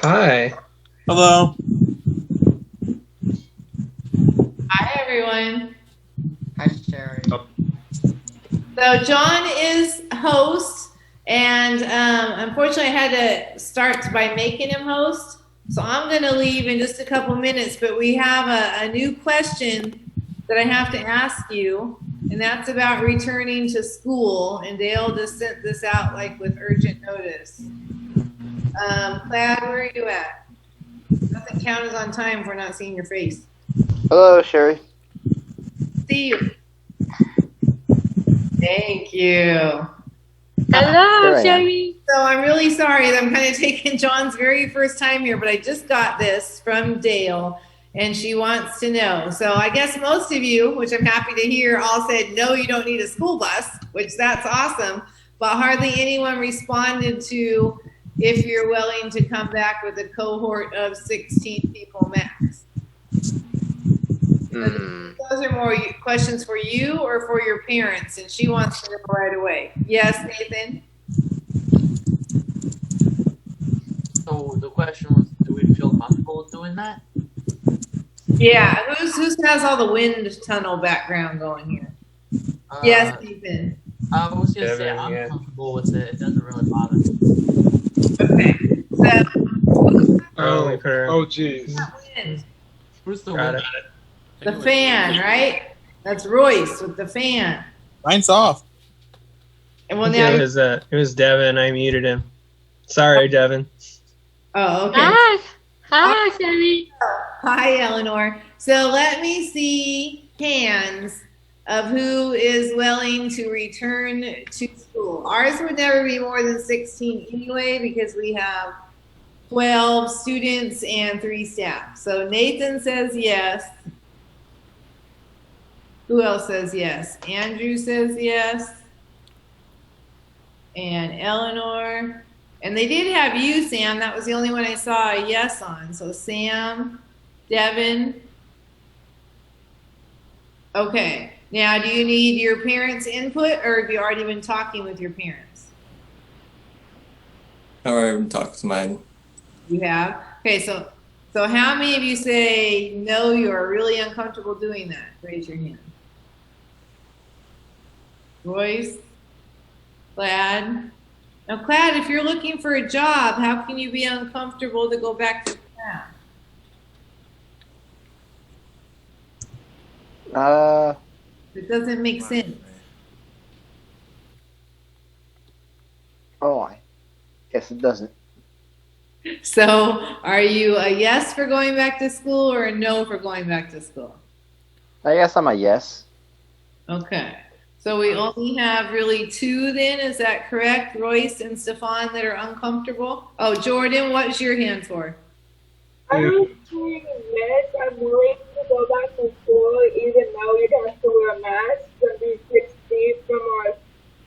Hi. Hello. Hi, everyone. Hi, Sherry. So John is host, and unfortunately, I had to start by making him host. So I'm going to leave in just a couple minutes, but we have a new question that I have to ask you, and that's about returning to school. And Dale just sent this out like with urgent notice. Plaid, where are you at? Doesn't count as on time if we're not seeing your face. Hello, Sherry. See you. Thank you. Hello, Sherry. So I'm really sorry that I'm kind of taking John's very first time here, but I just got this from Dale, and she wants to know. So I guess most of you, which I'm happy to hear, all said, no, you don't need a school bus, which that's awesome, but hardly anyone responded to if you're willing to come back with a cohort of 16 people max. Those are more questions for you or for your parents, and she wants to know right away. Yes, Nathan? So the question was, do we feel comfortable doing that? Yeah, who has all the wind tunnel background going here? Yes, Nathan. I was going to say, I'm comfortable with it. It doesn't really bother me. Okay. So, Oh, jeez. Who's the wind? The fan, right? That's Royce with the fan. Mine's off. And well, now It was Devin. I muted him. Sorry, Devin. Oh, okay. Hi, Sherry. Hi, Eleanor. So let me see hands of who is willing to return to school. Ours would never be more than 16 anyway because we have 12 students and 3 staff. So Nathan says yes. Who else says yes? Andrew says yes. And Eleanor. And they did have you, Sam. That was the only one I saw a yes on. So Sam, Devin. Okay. Now, do you need your parents' input, or have you already been talking with your parents? I've already been talking to mine. You have? Okay, so how many of you say no, you're really uncomfortable doing that? Raise your hand. Royce? Plaid? Now, Plaid, if you're looking for a job, how can you be uncomfortable to go back to class? It doesn't make sense. Oh, I guess it doesn't. So, are you a yes for going back to school or a no for going back to school? I guess I'm a yes. Okay. So we only have really 2 then, is that correct? Royce and Stefan that are uncomfortable? Oh, Jordan, what's your hand for? I'm saying yes, I'm willing to go back to school even though you'd have to wear a mask and be 6 feet from our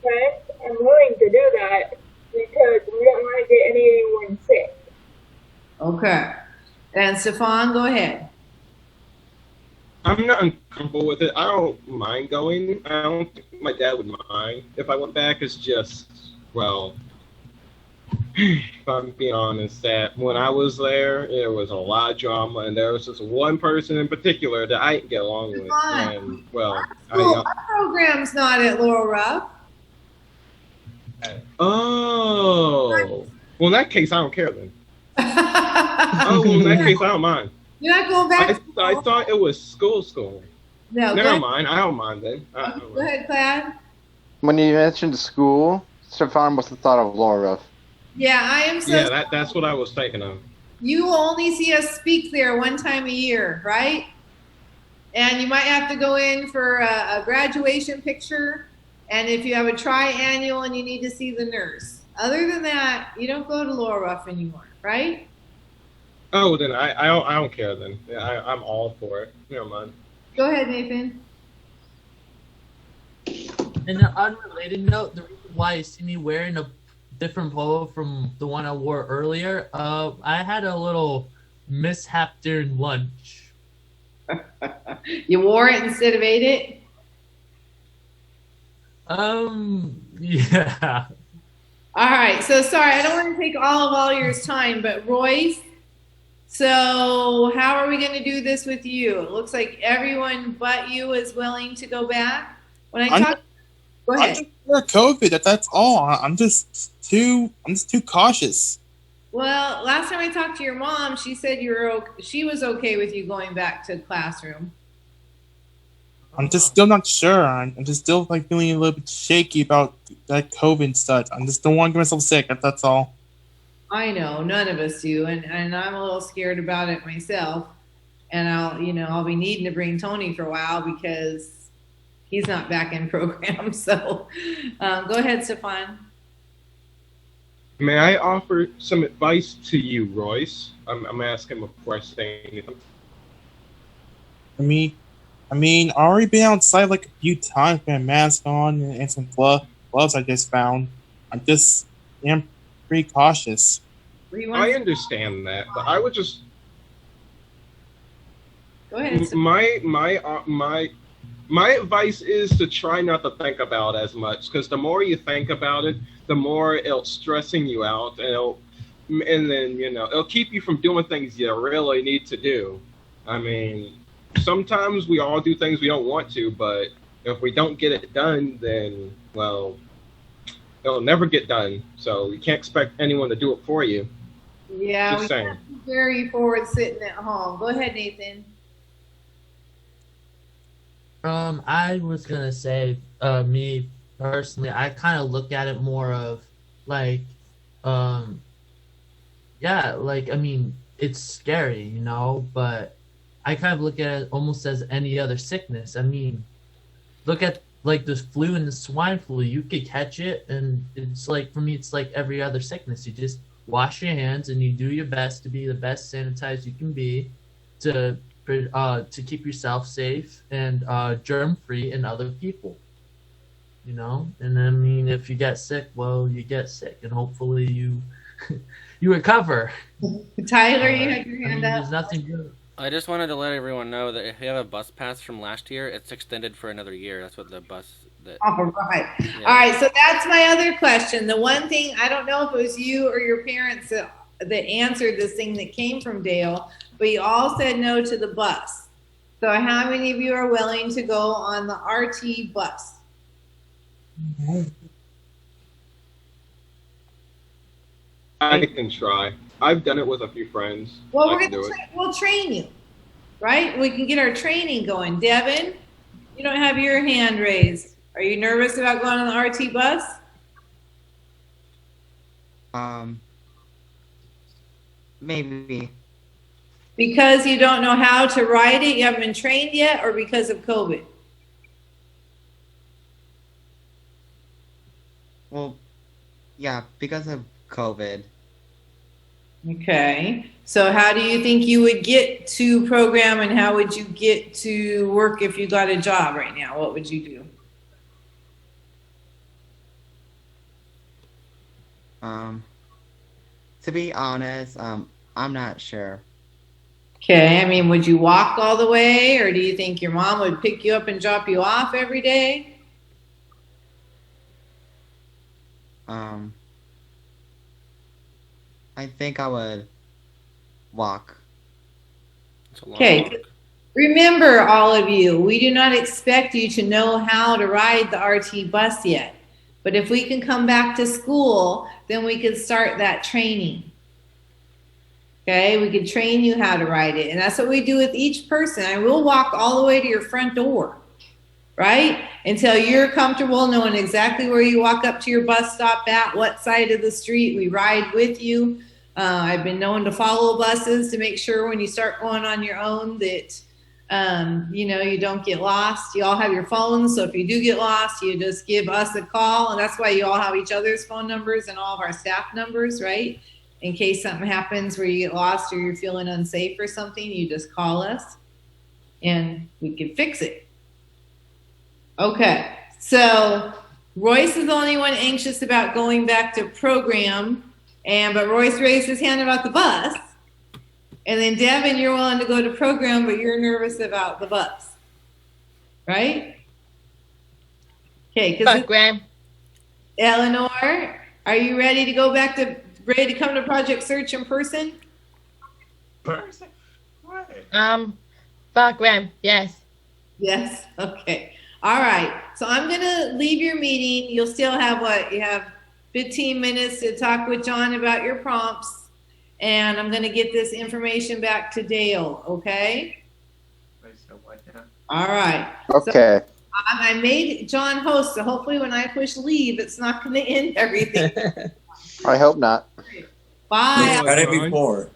friends. I'm willing to do that because we don't want to get anyone sick. Okay. And Stefan, go ahead. I'm not uncomfortable with it. I don't mind going. I don't think my dad would mind. If I went back, it's just, well, if I'm being honest, that when I was there was a lot of drama, and there was just one person in particular that I didn't get along with. And, well, our program's not at Laurel Ruff. Oh. Well, in that case, I don't care then. Oh, well, in that case, I don't mind. You're not going back. I thought it was school. No, never mind. I don't mind then. Go ahead, Plaid. When you mentioned school, Stefan must have thought of Laura Ruff. Yeah, I am so. Yeah, that's what I was thinking of. You will only see us speak there 1 time a year, right? And you might have to go in for a graduation picture, and if you have a triannual and you need to see the nurse. Other than that, you don't go to Laurel Ruff anymore, right? Oh, then I don't care then. Yeah, I'm all for it. Never mind. Go ahead, Nathan. And an unrelated note, the reason why you see me wearing a different polo from the one I wore earlier, I had a little mishap during lunch. You wore it instead of ate it? Yeah. All right. So sorry, I don't want to take all your time, but Royce, so how are we going to do this with you? It looks like everyone but you is willing to go back. When I talk, go I'm ahead. just for COVID. That's all. I'm just too cautious. Well, last time I talked to your mom, she said she was okay with you going back to classroom. I'm just still not sure. I'm just still like feeling a little bit shaky about that COVID stuff. I just don't want to get myself sick. That's all. I know, none of us do, and I'm a little scared about it myself. And I'll be needing to bring Tony for a while because he's not back in program. So, go ahead, Stefan. May I offer some advice to you, Royce? I'm asking before I say anything. I mean, I already been outside like a few times with a mask on and some gloves I just found. I just am pretty cautious. I understand that, but I would just go ahead. My advice is to try not to think about it as much, because the more you think about it, the more it'll stressing you out, and then it'll keep you from doing things you really need to do. I mean, sometimes we all do things we don't want to, but if we don't get it done, then well, it'll never get done. So you can't expect anyone to do it for you. Yeah, Just we saying. can't be very forward sitting at home. Go ahead, Nathan. I was gonna say, me personally, I kind of look at it more of like, yeah, like I mean, it's scary, but I kind of look at it almost as any other sickness. I mean, look at like the flu and the swine flu. You could catch it, and it's like, for me, it's like every other sickness. You just wash your hands and you do your best to be the best sanitized you can be to keep yourself safe and germ free and other people. And I mean, if you get sick, well, you get sick, and hopefully you you recover. Tyler, you had your I mean, hand there's up. nothing good. I just wanted to let everyone know that if you have a bus pass from last year, it's extended for another year. That's what the bus. All right. All right. So that's my other question. The one thing, I don't know if it was you or your parents that answered this thing that came from Dale, but you all said no to the bus. So how many of you are willing to go on the RT bus? I can try. I've done it with a few friends. Well, I can do it. we'll train you, right? We can get our training going. Devin, you don't have your hand raised. Are you nervous about going on the RT bus? Maybe. Because you don't know how to ride it, you haven't been trained yet, or because of COVID? Well, yeah, because of COVID. Okay. So how do you think you would get to program, and how would you get to work if you got a job right now? What would you do? To be honest, I'm not sure. Okay. I mean, would you walk all the way, or do you think your mom would pick you up and drop you off every day? I think I would walk. Okay. Remember, all of you, we do not expect you to know how to ride the RT bus yet. But if we can come back to school, then we can start that training. Okay, we can train you how to ride it. And that's what we do with each person. I will walk all the way to your front door, right? Until you're comfortable knowing exactly where you walk up to your bus stop at, what side of the street. We ride with you. I've been known to follow buses to make sure when you start going on your own that you don't get lost. You all have your phones, so if you do get lost, you just give us a call, and that's why you all have each other's phone numbers and all of our staff numbers, right? In case something happens where you get lost or you're feeling unsafe or something, you just call us and we can fix it. Okay, so Royce is the only one anxious about going back to program, but Royce raised his hand about the bus. And then Devin, you're willing to go to program, but you're nervous about the bus, right? Okay, because Program. Eleanor, Are you ready to go back to ready to come to Project Search in person? Back when? Yes. Yes. Okay. All right. So I'm gonna leave your meeting. You'll still have what? You have 15 minutes to talk with John about your prompts, and I'm gonna get this information back to Dale. Okay. All right. Okay. So I made John host, so hopefully when I push leave, it's not going to end everything. I hope not. Bye. Got it before.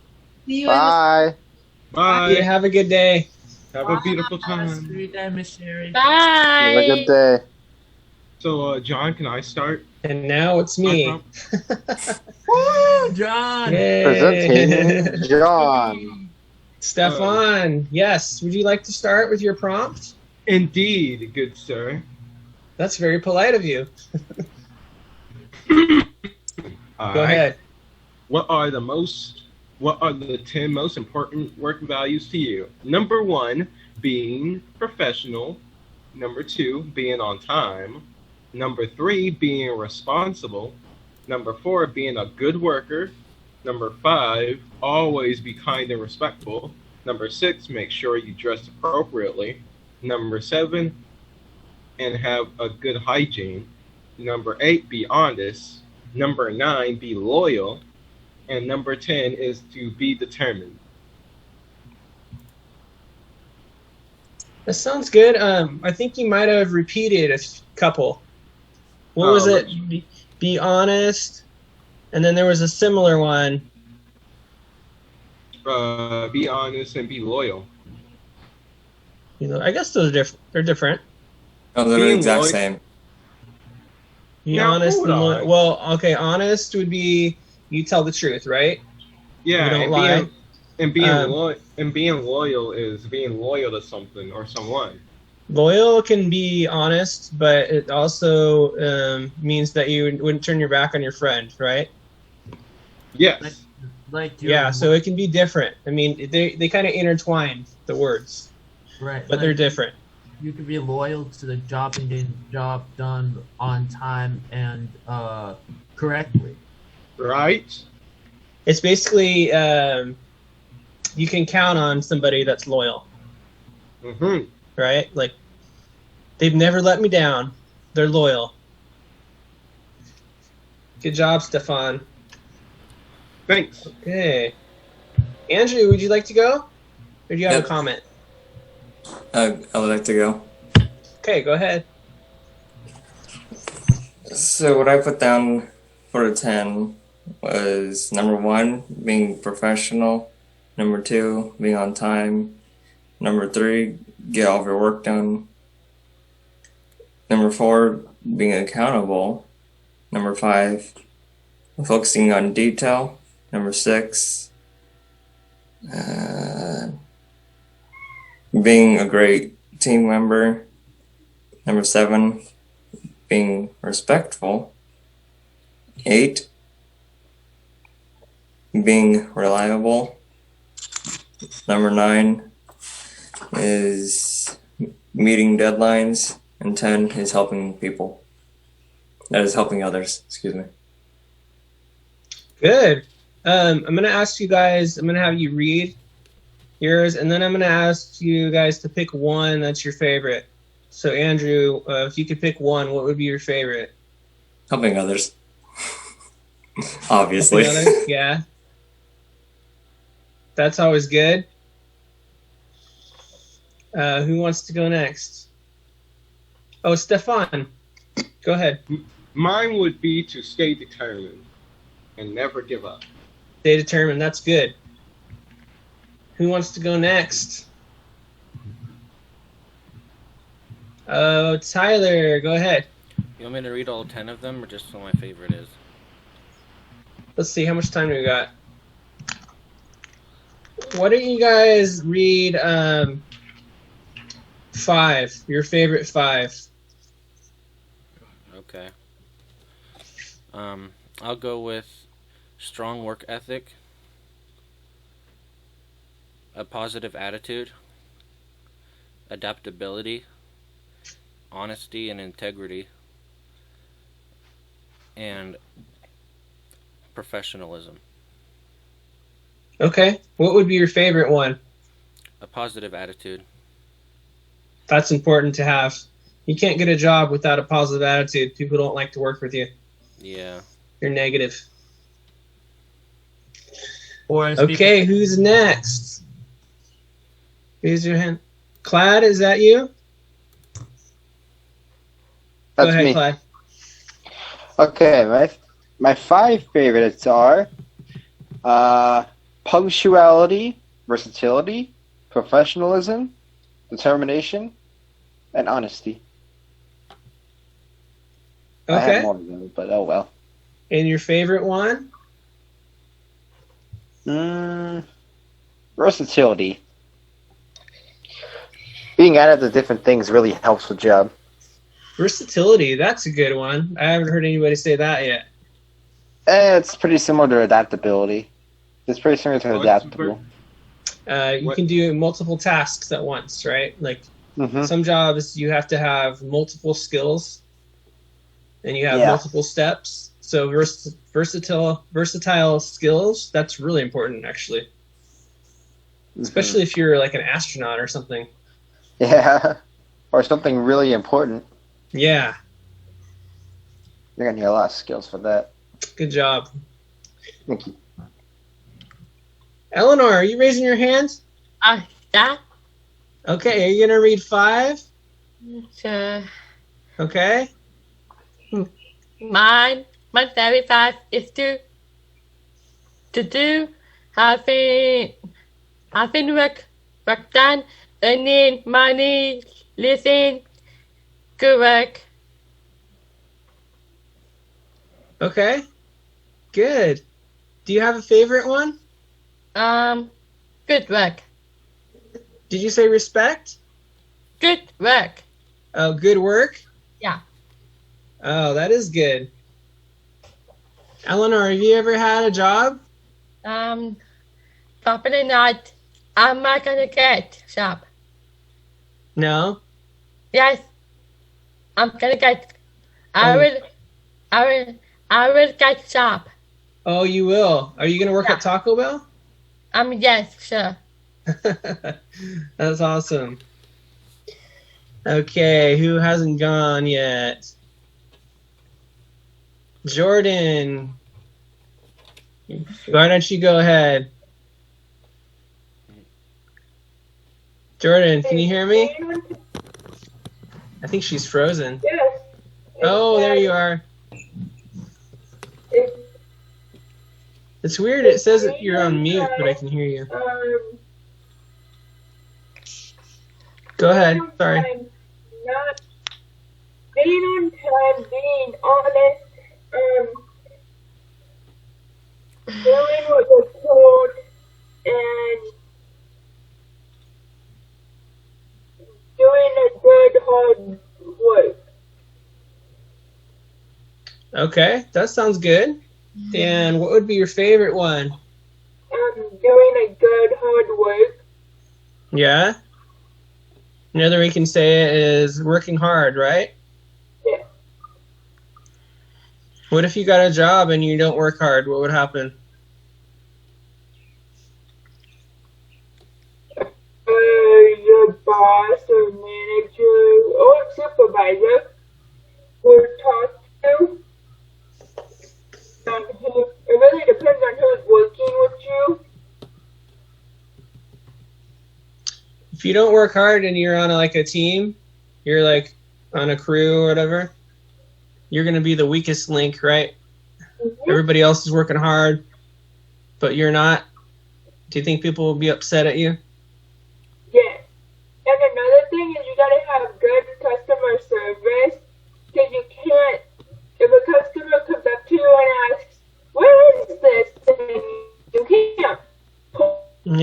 See you Bye. Bye. Yeah, have a good day. Have a beautiful time. Sweet day, Miss Sherry. Bye. Have a good day. So, John, can I start? And now it's me. Woo, John. Yay. Presenting John. Stefan, yes. Would you like to start with your prompt? Indeed, good sir. That's very polite of you. Go ahead. What are the 10 most important work values to you? Number 1, being professional. Number 2, being on time. Number 3, being responsible. Number 4, being a good worker. Number 5, always be kind and respectful. Number 6, make sure you dress appropriately. Number 7, and have a good hygiene. Number 8, be honest. Number 9, be loyal. And number 10 is to be determined. That sounds good. I think you might have repeated a couple. What was it? Be honest. And then there was a similar one. Be honest and be loyal. You know, I guess those are different. They're different. Oh, they're the exact same. Be Now, honest hold and on. well, okay, honest would be you tell the truth, right? Yeah, You don't and lie. being loyal is being loyal to something or someone. Loyal can be honest, but it also means that you wouldn't turn your back on your friend, right? Yes. Like Yeah, so it can be different. I mean, they kind of intertwine the words, right, but they're different. You can be loyal to the job and getting the job done on time and correctly. Right. It's basically you can count on somebody that's loyal, Mm-hmm. right? Like they've never let me down. They're loyal. Good job, Stefan. Thanks. Okay. Andrew, would you like to go? Or do you have Yep. a comment? I would like to go. Okay, go ahead. So what I put down for the 10 was number 1, being professional. Number 2, being on time. Number 3, get all of your work done. Number 4, being accountable. Number 5, focusing on detail. Number 6, being a great team member. Number 7, being respectful. 8, being reliable. Number 9 is meeting deadlines. And 10 is helping people. That is helping others, excuse me. Good. I'm going to ask you guys, I'm going to have you read yours, and then I'm going to ask you guys to pick one that's your favorite. So, Andrew, if you could pick one, what would be your favorite? Helping others. Obviously. Helping others? Yeah. That's always good. Who wants to go next? Oh, Stefan. Go ahead. Mine would be to stay determined and never give up. Stay determined. That's good. Who wants to go next? Tyler, go ahead. You want me to read all 10 of them, or just what my favorite is? Let's see, how much time do we got? Why don't you guys read 5, your favorite 5. Okay. I'll go with strong work ethic, a positive attitude, adaptability, honesty and integrity, and professionalism. Okay. What would be your favorite one? A positive attitude. That's important to have. You can't get a job without a positive attitude. People don't like to work with you. Yeah. You're negative. Or Okay, who's next? Raise your hand. Clyde, is that you? That's Go ahead, me. Clyde. Okay, my 5 favorites are punctuality, versatility, professionalism, determination, and honesty. I Okay. have more of them, but oh well. And your favorite one? Versatility. Being added to different things really helps the job. Versatility, that's a good one. I haven't heard anybody say that yet. It's pretty similar to adaptability. It's pretty similar to adaptable. You can do multiple tasks at once, right? Like some jobs you have to have multiple skills and you have multiple steps. So versatile skills, that's really important actually. Especially if you're like an astronaut or something. Yeah. Or something really important. Yeah. You're gonna need a lot of skills for that. Good job. Thank you. Eleanor, are you raising your hand? Yeah. Okay, are you gonna read 5? Sure. Okay. My favorite 5 is to do having work done, earning money, living, good work. Okay. Good. Do you have a favorite one? Good work. Did you say respect? Good work. Oh, good work? Yeah. Oh, that is good. Eleanor, have you ever had a job? Probably not. I'm not gonna get job. No? Yes. I'm gonna get. I will get job. Oh, you will. Are you gonna work at Taco Bell? Yes, sure. That's awesome. Okay, who hasn't gone yet? Jordan. Why don't you go ahead? Jordan, can you hear me? I think she's frozen. Yes. Oh, there you are. It's weird. It says that you're on mute, but I can hear you. Go ahead. Sorry. Not being on time, being honest, doing what you're told, and doing a good hard work. Okay, that sounds good. And what would be your favorite one? Doing a good hard work. Yeah? Another way you can say it is working hard, right? Yeah. What if you got a job and you don't work hard? What would happen? Your boss or manager or supervisor will talk to. It really depends on who's working with you. If you don't work hard and you're on a team, you're like on a crew or whatever, you're going to be the weakest link, right? Everybody else is working hard, but you're not. Do you think people will be upset at you? Yes. And another thing is you gotta have good customer service, because you can't, if a customer comes up to you and asks, where is this thing? You can't point and be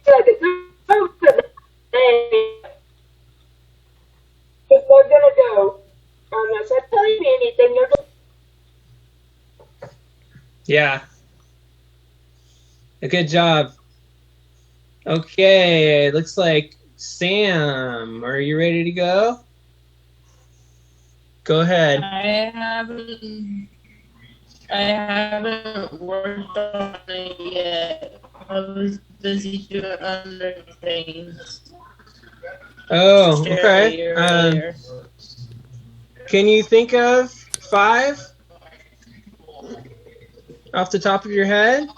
like, it's over there. If we're gonna go, unless I tell you anything, you're just... Yeah. A good job. Okay, it looks like Sam. Are you ready to go? Go ahead. I have I haven't worked on it yet. I was busy doing other things. Oh, okay. Earlier. Can you think of 5 off the top of your head?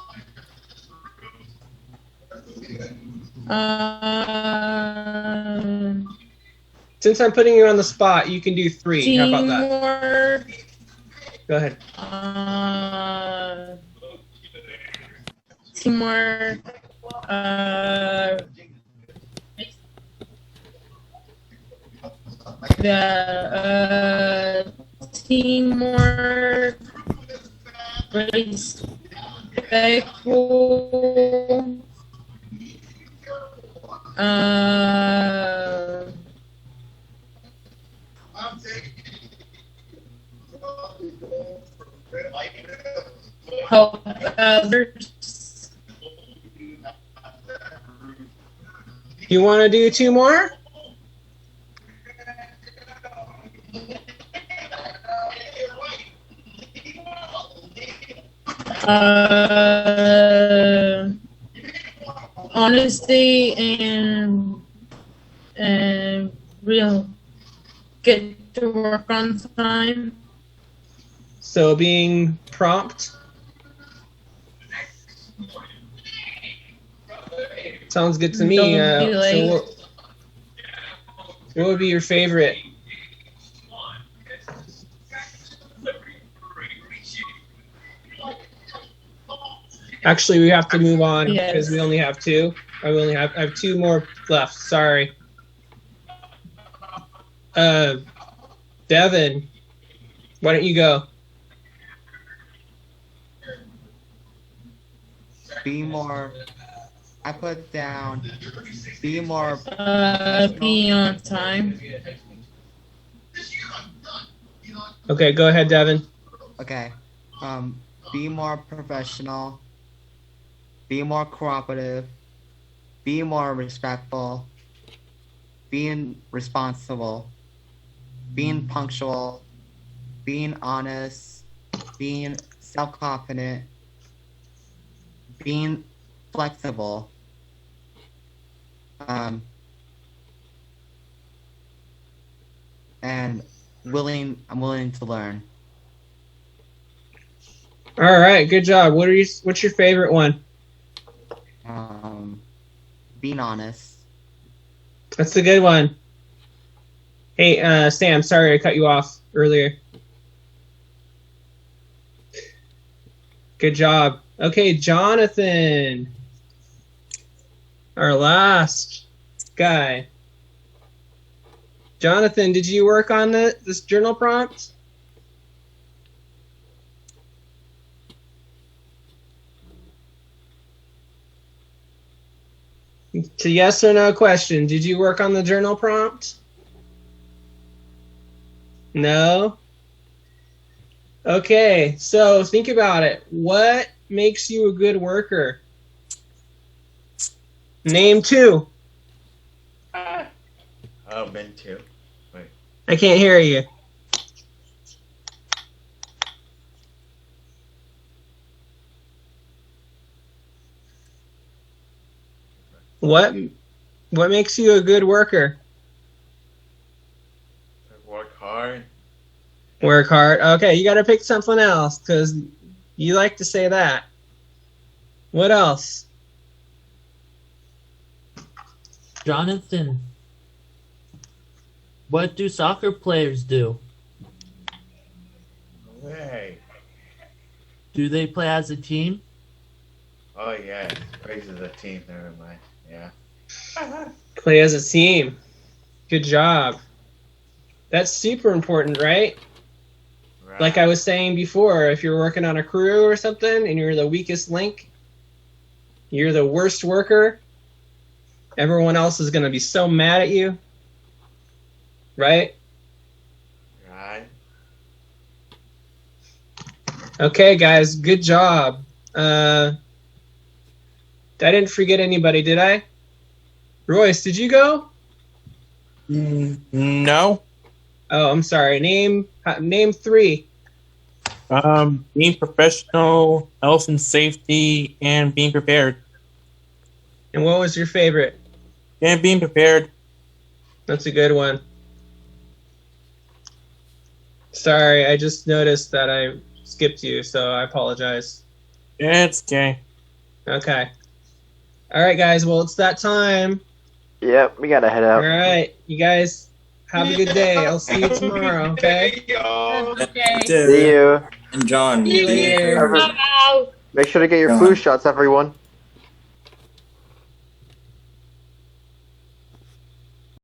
Since I'm putting you on the spot, you can do 3. How about that? Go ahead. Teamwork. Teamwork. Respectful. Help others. You want to do 2 more? Honesty and real. Get to work on time. So being prompt. Sounds good to me. Don't be late. So what would be your favorite? Actually, we have to move on because we only have 2. I have 2 more left. Sorry. Devin, why don't you go? Be more. I put down. Be more. Be on time. Okay, go ahead, Devin. Okay. Be more professional. Be more cooperative. Be more respectful. Being responsible. Being punctual. Being honest. Being self-confident. Being flexible. And I'm willing to learn. All right, good job. What's your favorite one? Being honest. That's a good one. Hey, Sam, sorry I cut you off earlier. Good job. Okay, Jonathan. Our last guy. Jonathan, did you work on this journal prompt? It's a yes or no question. Did you work on the journal prompt? No? Okay, so think about it. What makes you a good worker? Name 2. Oh, been 2. Wait. I can't hear you. What makes you a good worker? Work hard. Work hard. Okay, you got to pick something else because you like to say that. What else? Jonathan, what do soccer players do? Hey. Do they play as a team? Oh, yeah. Praise is a team. Never mind. Yeah. Play as a team. Good job. That's super important, right? Right. Like I was saying before, if you're working on a crew or something and you're the weakest link, you're the worst worker, everyone else is going to be so mad at you. Right? Right. Okay, guys, good job. I didn't forget anybody, did I? Royce, did you go? No. Oh, I'm sorry. Name 3. Being professional, health and safety, and being prepared. And what was your favorite? And being prepared. That's a good one. Sorry, I just noticed that I skipped you, so I apologize. It's okay. Okay. All right, guys. Well, it's that time. Yep, we gotta head All out. right, you guys have a good day. I'll see you tomorrow. Okay. See you. And John. See you later. Make sure to get your flu shots, everyone.